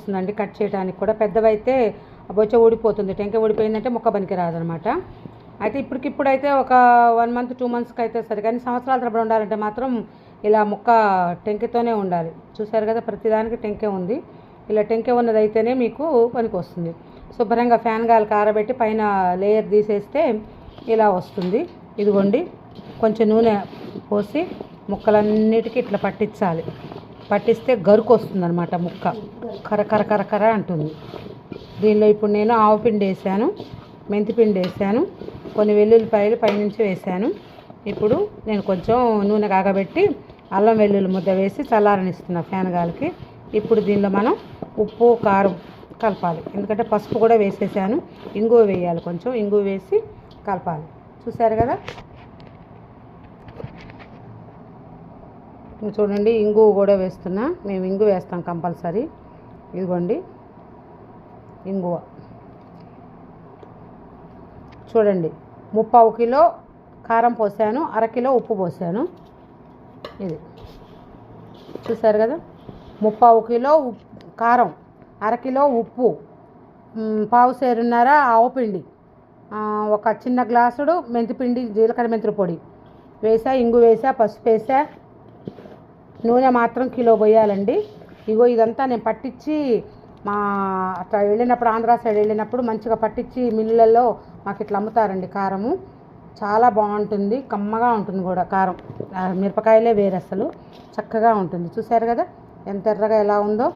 వస్తుందండి కట్ చేయడానికి కూడా. పెద్దవైతే బొచ్చ ఊడిపోతుంది, టెంకాయ ఊడిపోయిందంటే ముక్క పనికి రాదనమాట. అయితే ఇప్పటికిప్పుడైతే ఒక 1 మంత్ 2 మంత్స్కి అయితే సరే, కానీ సంవత్సరాల తరబడి ఉండాలంటే మాత్రం ఇలా ముక్క టెంకెతోనే ఉండాలి. చూసారు కదా, ప్రతిదానికి టెంకె ఉంది. ఇలా టెంకె ఉన్నదైతేనే మీకు పనికి వస్తుంది. శుభ్రంగా ఫ్యాన్ గాలికి ఆరబెట్టి పైన లేయర్ తీసేస్తే ఇలా వస్తుంది. ఇదిగోండి, కొంచెం నూనె పోసి ముక్కలన్నిటికీ ఇట్లా పట్టించాలి. పట్టిస్తే గరుకు వస్తుంది అనమాట, ముక్క కరకర కరకర అంటుంది. దీనిలో ఇప్పుడు నేను ఆవు పిండి వేసాను, మెంతిపిండి వేసాను, కొన్ని వెల్లుల్లిపాయలు పైనుంచి వేసాను. ఇప్పుడు నేను కొంచెం నూనె కాగబెట్టి అల్లం వెల్లుల్లి ముద్ద వేసి చల్లారనిస్తున్నా ఫ్యాన్ గాలికి. ఇప్పుడు దీనిలో మనం ఉప్పు కారం కలపాలి, ఎందుకంటే పసుపు కూడా వేసేసాను. ఇంగువ వేయాలి, కొంచెం ఇంగువ వేసి కలపాలి. చూసారు కదా, చూడండి ఇంగువ కూడా వేస్తున్నా. మేము ఇంగువ వేస్తాం కంపల్సరీ. ఇదిగోండి ఇంగువ చూడండి, 3/4 కిలో కారం పోసాను, 1/2 కిలో ఉప్పు పోసాను. ఇది చూసారు కదా, 3/4 కిలో కారం, 1/2 కిలో ఉప్పు, 1/2 సేరున్నర ఆవుపిండి, ఒక చిన్న గ్లాసుడు మెంతిపిండి, జీలకర్ర మెంతుల పొడి వేసా, ఇంగు వేసా, పసుపు వేసా. నూనె మాత్రం కిలో పోయాలండి. ఇగో ఇదంతా నేను పట్టించి మా అట్లా వెళ్ళినప్పుడు, ఆంధ్ర సైడ్ వెళ్ళినప్పుడు మంచిగా పట్టించి మిల్లులలో మాకు ఇట్లా అమ్ముతారండి కారము. చాలా బాగుంటుంది, కమ్మగా ఉంటుంది కూడా కారం. మిరపకాయలే వేరు, అసలు చక్కగా ఉంటుంది. చూసారు కదా ఎంత ఎర్రగా ఎలా ఉందో.